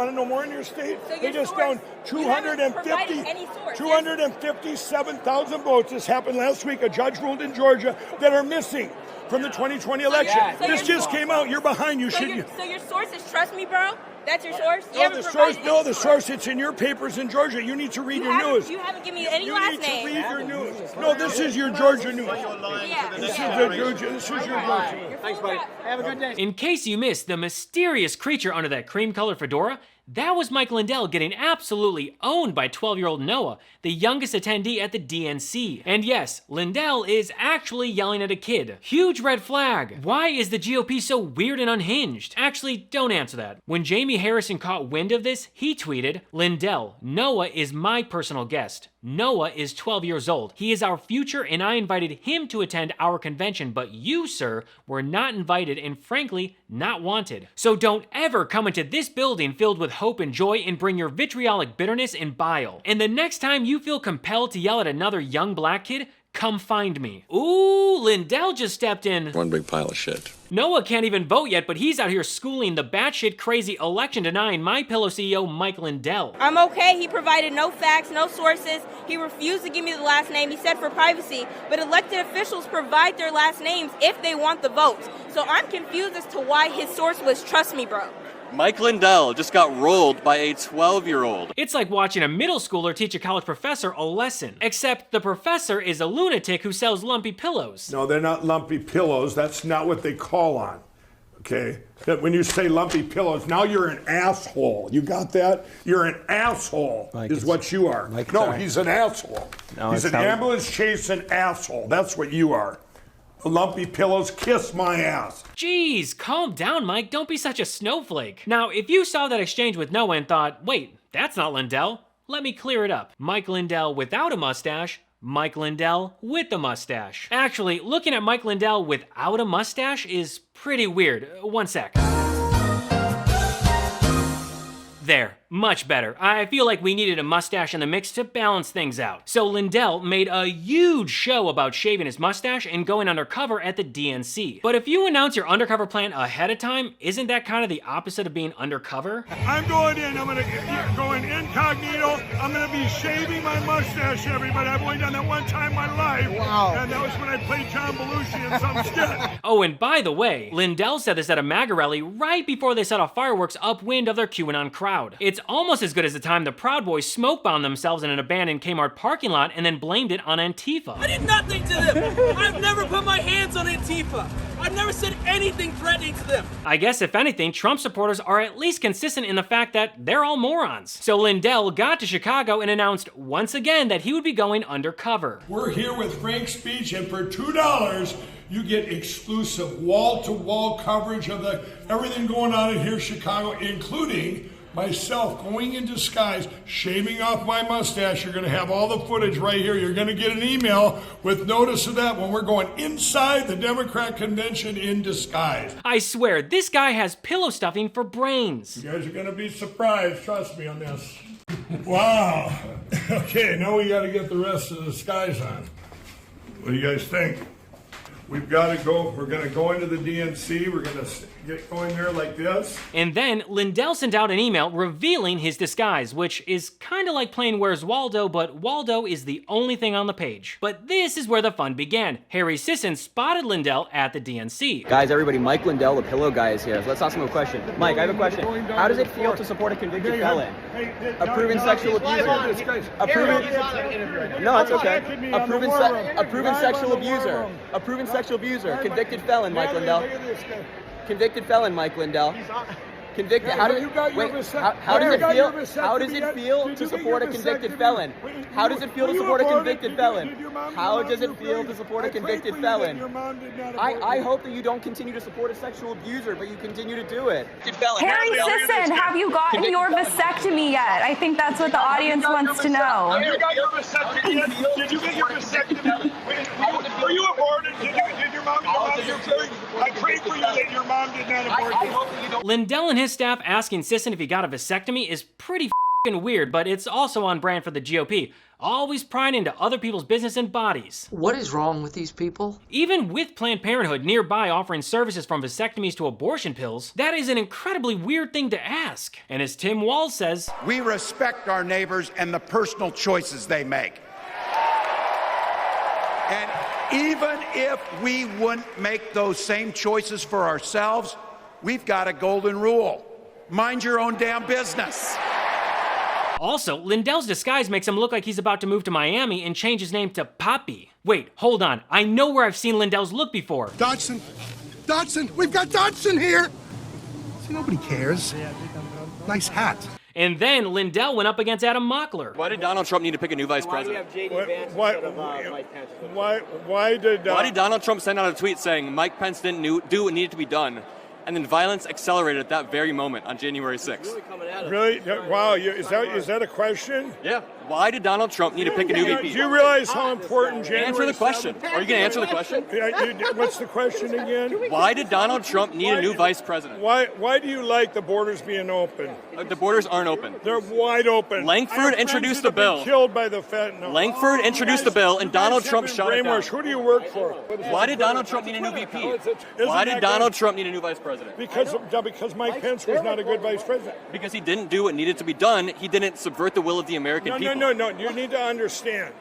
want to know more in your state? So They just found 257,000 votes. This happened last week. A judge ruled in Georgia that are missing from the 2020 election. This just came out. You're behind. You should. So your source is Trust Me, bro? That's your source? The source. It's in your papers in Georgia. You need to read your news. You haven't given me any last name. You need to read your news. No, this is your Georgia news. This is your Georgia. Thanks, buddy. Have a good day. In case you missed the mysterious creature under that cream-colored fedora, that was Mike Lindell getting absolutely owned by 12-year-old Knowa, the youngest attendee at the DNC. And yes, Lindell is actually yelling at a kid. Huge red flag. Why is the GOP so weird and unhinged? Actually, don't answer that. When Jamie Harrison caught wind of this, he tweeted, "Lindell, Knowa is my personal guest. Knowa is 12 years old. He is our future and I invited him to attend our convention, but you, sir, were not invited and frankly, not wanted. So don't ever come into this building filled with hope and joy and bring your vitriolic bitterness and bile. And the next time you feel compelled to yell at another young black kid, come find me." Ooh, Lindell just stepped in. One big pile of shit. Knowa can't even vote yet, but he's out here schooling the batshit crazy election-denying MyPillow CEO Mike Lindell. I'm okay. He provided no facts, no sources. He refused to give me the last name. He said for privacy, but elected officials provide their last names if they want the votes. So I'm confused as to why his source was Trust Me, bro. Mike Lindell just got rolled by a 12-year-old. It's like watching a middle schooler teach a college professor a lesson. Except the professor is a lunatic who sells lumpy pillows. No, they're not lumpy pillows. That's not what they call on. Okay? That when you say lumpy pillows, now you're an asshole. You got that? You're an asshole, is what you are. He's an asshole. He's an ambulance-chasing asshole. That's what you are. Lumpy pillows, kiss my ass. Jeez, calm down, Mike. Don't be such a snowflake. Now, if you saw that exchange with Knowa and thought, wait, that's not Lindell, let me clear it up. Mike Lindell without a mustache, Mike Lindell with a mustache. Actually, looking at Mike Lindell without a mustache is pretty weird. One sec. There, much better. I feel like we needed a mustache in the mix to balance things out. So Lindell made a huge show about shaving his mustache and going undercover at the DNC. But if you announce your undercover plan ahead of time, isn't that kind of the opposite of being undercover? I'm going in. I'm going incognito. I'm going to be shaving my mustache, everybody. I've only done that one time in my life. Wow. And that was when I played John Belushi in some skit. Oh, and by the way, Lindell said this at a MAGA rally right before they set off fireworks upwind of their QAnon crowd. It's almost as good as the time the Proud Boys smoke bombed themselves in an abandoned Kmart parking lot and then blamed it on Antifa. I did nothing to them. I've never put my hands on Antifa. I've never said anything threatening to them. I guess if anything, Trump supporters are at least consistent in the fact that they're all morons. So Lindell got to Chicago and announced once again that he would be going undercover. We're here with Frank's speech, and for $2, you get exclusive wall-to-wall coverage of everything going on in here, Chicago, including myself going in disguise, shaving off my mustache. You're going to have all the footage right here. You're going to get an email with notice of that when we're going inside the Democrat convention in disguise. I swear, this guy has pillow stuffing for brains. You guys are going to be surprised. Trust me on this. Wow. Okay, now we got to get the rest of the disguise on. What do you guys think? We've got to go. We're going to go into the DNC. We're going to get going there like this. And then Lindell sent out an email revealing his disguise, which is kind of like playing Where's Waldo, but Waldo is the only thing on the page. But this is where the fun began. Harry Sisson spotted Lindell at the DNC. Guys, everybody, Mike Lindell, the pillow guy, is here. So let's ask him a question. Mike, I have a question. How does it feel to support a convicted felon? A proven sexual abuser. No, it's okay. A proven sexual abuser. A proven sexual abuser. Convicted felon, Mike Lindell. Convicted felon, Mike Lindell. Convicted. How does it feel to support a convicted felon? How does it feel to support a convicted felon? How does it feel to support a convicted felon? I hope that you don't continue to support a sexual abuser, but you continue to do it. Harry Sisson, have you gotten your vasectomy yet? I think that's what the audience wants to know. Have you got your vasectomy yet? Did you get your vasectomy? Were you aborted? Did your mom get your I pray for you that your mom did not abort you. Lindell and his staff asking Sisson if he got a vasectomy is pretty weird, but it's also on brand for the GOP. Always prying into other people's business and bodies. What is wrong with these people? Even with Planned Parenthood nearby offering services from vasectomies to abortion pills, that is an incredibly weird thing to ask. And as Tim Walz says, we respect our neighbors and the personal choices they make. And even if we wouldn't make those same choices for ourselves, we've got a golden rule. Mind your own damn business. Also, Lindell's disguise makes him look like he's about to move to Miami and change his name to Poppy. Wait, hold on. I know where I've seen Lindell's look before. Dodson! Dodson! We've got Dodson here! See, nobody cares. Nice hat. And then Lindell went up against Adam Mockler. Why did Donald Trump need to pick a new vice president? Why did Donald Trump send out a tweet saying Mike Pence didn't do what needed to be done? And then violence accelerated at that very moment on January 6th. Really? Wow, is that a question? Yeah. Why did Donald Trump need to pick a new VP? Do you realize how important January Answer the question. Are you going to answer the question? What's the question again? Why did Donald Trump need a new vice president? Why do you like the borders being open? The borders aren't open. They're wide open. Langford introduced the bill. Killed by the fentanyl. Langford introduced the bill, and Donald Trump shot it down. Who do you work for? Why did Donald Trump need a new VP? Why did Donald Trump need a new vice president? Because Mike Pence was not a good vice president. Because he didn't do what needed to be done. He didn't subvert the will of the American people. No. You need to understand.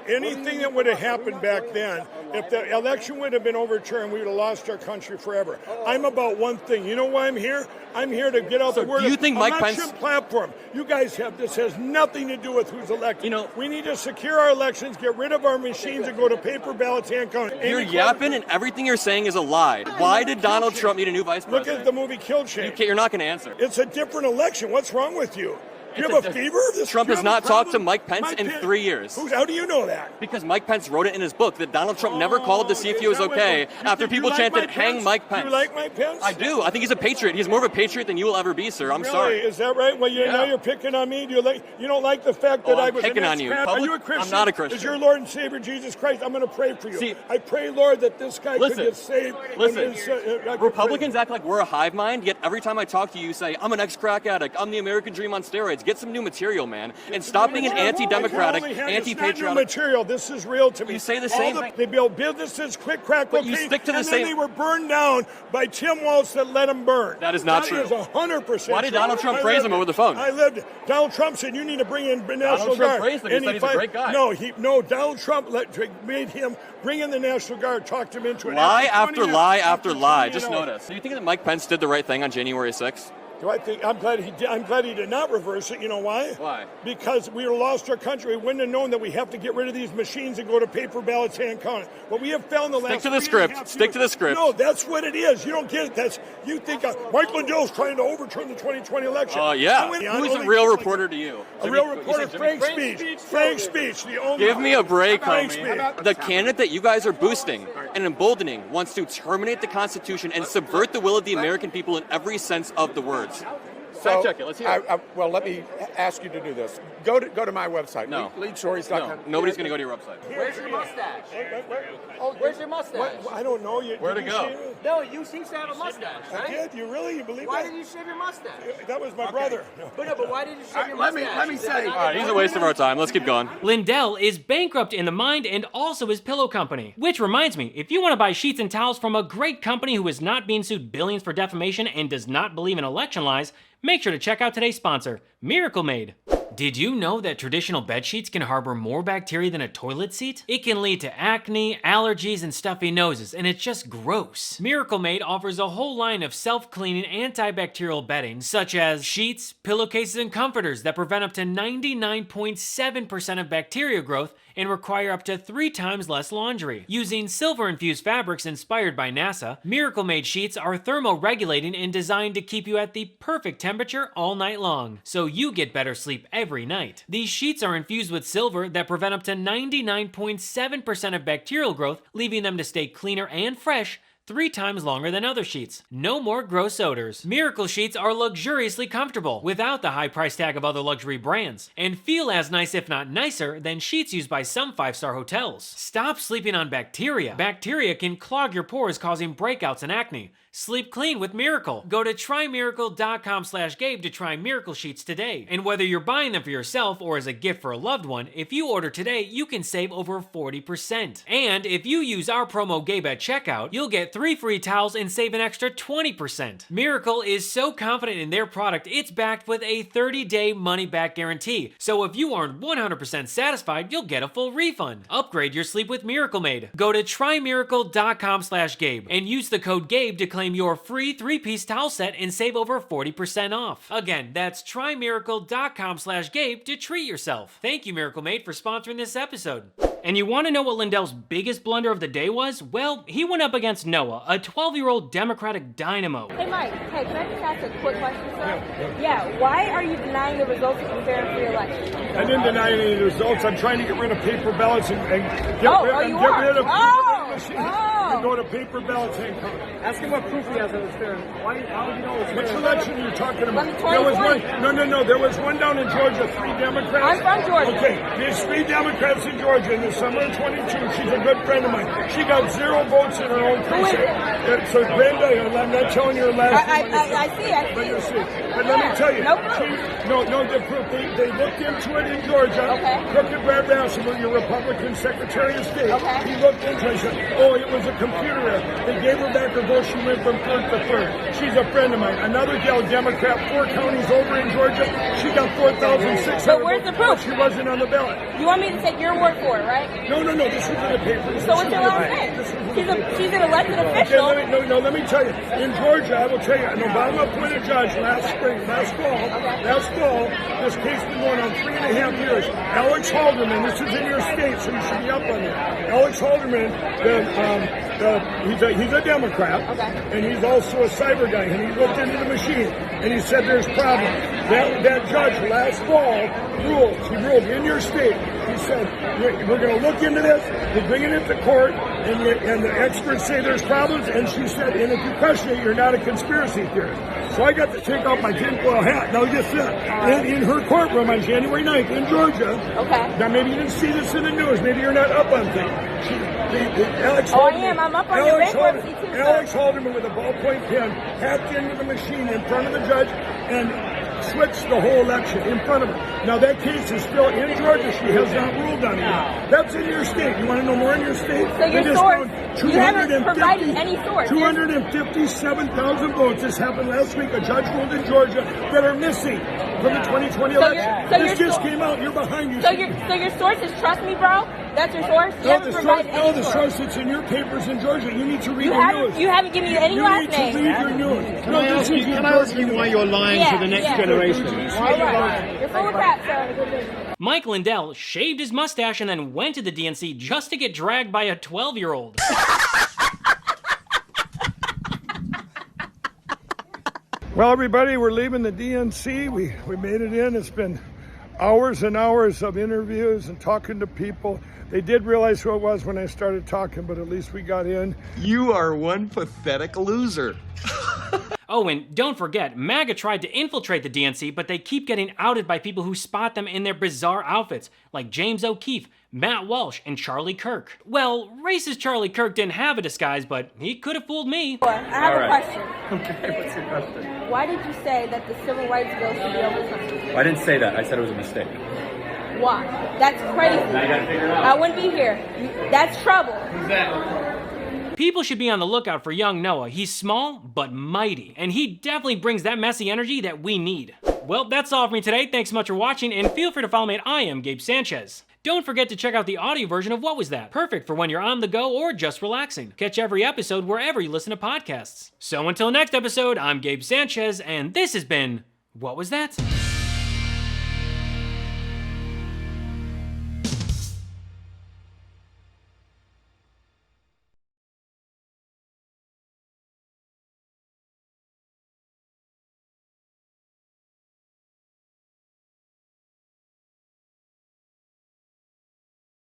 Anything that would have happened back then, if the election would have been overturned, we would have lost our country forever. I'm about one thing. You know why I'm here? I'm here to get out the word. Do you think Mike Pence platform? You guys have this has nothing to do with who's elected. You know, we need to secure our elections, get rid of our machines, and go to paper ballots, hand counting. You're yapping, and everything you're saying is a lie. Why did Donald Trump need a new vice president? Look at the movie Kill Chain. You're not going to answer. It's a different election. What's wrong with you? You have a fever? Trump has not talked to Mike Pence in 3 years. How do you know that? Because Mike Pence wrote it in his book that Donald Trump never called to see if he was okay after people chanted, hang Mike Pence. Do you like Mike Pence? I do. I think he's a patriot. He's more of a patriot than you will ever be, sir. I'm sorry. Is that right? Well, now you're picking on me. You don't like the fact that I was picking on you. Are you a Christian? I'm not a Christian. Is your Lord and Savior Jesus Christ? I'm going to pray for you. See, I pray, Lord, that this guy could get saved. Republicans act like we're a hive mind, yet every time I talk to you, you say, I'm an ex-crack addict. I'm the American dream on steroids. Get some new material, man, and stop being an anti-democratic, anti-patriotic. It's not new material. This is real to me. You say the same thing. They build businesses, quick crack cocaine, you stick to the and same. then they were burned down by Tim Walz that let them burn. That is not true. That is 100%. Why did Donald Trump praise him over the phone? I lived it. Donald Trump said you need to bring in the National Guard. Donald Trump praised him. He said he's a great guy. No. Donald Trump made him bring in the National Guard, talked him into it. Lie after lie after lie. Just notice. Do you think that Mike Pence did the right thing on January 6th? Do I think I'm glad he did not reverse it. You know why? Why? Because we lost our country. We wouldn't have known that we have to get rid of these machines and go to paper ballots, hand counting. But we have found the last. Stick to the script. Stick to the script. No, that's what it is. You don't get it. You think Mike Lindell's trying to overturn the 2020 election. Yeah. Who's a real reporter to you? A real reporter, Frank Speech. Frank Speech. Give me a break, homie. The candidate that you guys are boosting and emboldening wants to terminate the Constitution and subvert the will of the American people in every sense of the words. Fact check it. Let's hear it. Well, let me ask you to do this. Go to my website. No. Leadstories.com. No. Nobody's going to go to your website. Where's your mustache? Where's your mustache? I don't know. Where'd it go? No, you seem to have a mustache, right? I did. You believe that? Why did you shave your mustache? That was my brother. But why did you shave your mustache? Let me say. All right, he's a waste of our time. Let's keep going. Lindell is bankrupt in the mind and also his pillow company. Which reminds me, if you want to buy sheets and towels from a great company who is not being sued billions for defamation and does not believe in election lies, make sure to check out today's sponsor, Miracle Made. Did you know that traditional bed sheets can harbor more bacteria than a toilet seat? It can lead to acne, allergies, and stuffy noses, and it's just gross. Miracle Made offers a whole line of self-cleaning antibacterial bedding, such as sheets, pillowcases, and comforters that prevent up to 99.7% of bacteria growth and require up to 3 times less laundry. Using silver-infused fabrics inspired by NASA, Miracle Made sheets are thermoregulating and designed to keep you at the perfect temperature all night long, so you get better sleep every night. These sheets are infused with silver that prevent up to 99.7% of bacterial growth, leaving them to stay cleaner and fresh 3 times longer than other sheets. No more gross odors. Miracle sheets are luxuriously comfortable without the high price tag of other luxury brands and feel as nice if not nicer than sheets used by some 5-star hotels. Stop sleeping on bacteria. Bacteria can clog your pores causing breakouts and acne. Sleep clean with Miracle. Go to trymiracle.com/Gabe to try Miracle Sheets today. And whether you're buying them for yourself or as a gift for a loved one, if you order today, you can save over 40%. And if you use our promo Gabe at checkout, you'll get 3 free towels and save an extra 20%. Miracle is so confident in their product, it's backed with a 30-day money-back guarantee. So if you aren't 100% satisfied, you'll get a full refund. Upgrade your sleep with Miracle Made. Go to trymiracle.com/Gabe and use the code Gabe to claim your free 3-piece towel set and save over 40% off. Again, that's trymiracle.com/Gabe to treat yourself. Thank you, Miracle Made, for sponsoring this episode. And you want to know what Lindell's biggest blunder of the day was? Well, he went up against Knowa, a 12-year-old Democratic dynamo. Hey, Mike. Hey, can I just ask a quick question, sir? Yeah. Why are you denying the results of the fair and free election? I didn't deny any of the results. I'm trying to get rid of paper ballots and get rid of and go to paper ballots and count. Ask him what proof he has of it's fair. How would you know it's fair? Which election are you talking about? There was one. No. There was one down in Georgia, 3 Democrats. I'm from Georgia. Okay, there's 3 Democrats in Georgia in the summer of 22. She's a good friend of mine. She got 0 votes in her own precinct. So Brenda, I'm not telling you her last name. I see. But you see. But let me tell you. No proof. The proof. They looked into it in Georgia. Okay. Crooked Brad Bassel, your Republican Secretary of State. Okay. He looked into it and said, oh, it was a computer error. They gave her back her vote. She went from 3rd to 3rd. She's a friend of mine. Another gal, Democrat, 4 counties over in Georgia. She got 4,600 But where's the proof? She wasn't on the ballot. You want me to take your word for it, right? No. This was in the paper. So what's your last name? She's an elected official. Okay, let me tell you. In Georgia, I will tell you, an Obama appointed judge last fall, this case been going on 3.5 years. Alex Halderman, this is in your state, so you should be up on it. Alex Halderman, he's a Democrat, and he's also a cyber guy, and he looked into the machine, and he said there's problems. That judge last fall he ruled in your state. He said, we're going to look into this, we're bringing it to court, and the experts say there's problems, and she said, and if you question it, you're not a conspiracy theorist. So I got to take off my tinfoil hat. Now just in her courtroom on January 9th in Georgia. Okay. Now maybe you didn't see this in the news. Maybe you're not up on things. Alex I am. I'm up on your bankruptcy too, sir. Alex Halderman with a ballpoint pen hacked into the machine in front of the judge and switched the whole election in front of her. Now that case is still in Georgia. She has not ruled on it yet. That's in your state. You want to know more in your state? So your source, you haven't provided any source. 257,000 votes. This happened last week. A judge ruled in Georgia that are missing from the 2020 election. This just came out. You're behind you. So your source is trust me, bro? That's your source? You haven't provided any the source that's in your papers in Georgia. You need to read the news. You haven't given me any last name. You need to read your news. Can I ask you why you're lying to the next generation? All right. You're full of crap, sir. Mike Lindell shaved his mustache and then went to the DNC just to get dragged by a 12-year-old. Well, everybody, we're leaving the DNC. We made it in. It's been hours and hours of interviews and talking to people. They did realize who it was when I started talking, but at least we got in. You are one pathetic loser. Oh, and don't forget, MAGA tried to infiltrate the DNC, but they keep getting outed by people who spot them in their bizarre outfits, like James O'Keefe, Matt Walsh, and Charlie Kirk. Well, racist Charlie Kirk didn't have a disguise, but he could have fooled me. I have a question. Okay, what's your question? Why did you say that the civil rights bill should be overturned? I didn't say that. I said it was a mistake. Why? That's crazy. Now you gotta figure it out. I wouldn't be here. That's trouble. Who's that? People should be on the lookout for young Knowa. He's small, but mighty, and he definitely brings that messy energy that we need. Well, that's all for me today. Thanks so much for watching, and feel free to follow me at I am Gabe Sanchez. Don't forget to check out the audio version of What Was That? Perfect for when you're on the go or just relaxing. Catch every episode wherever you listen to podcasts. So until next episode, I'm Gabe Sanchez, and this has been What Was That?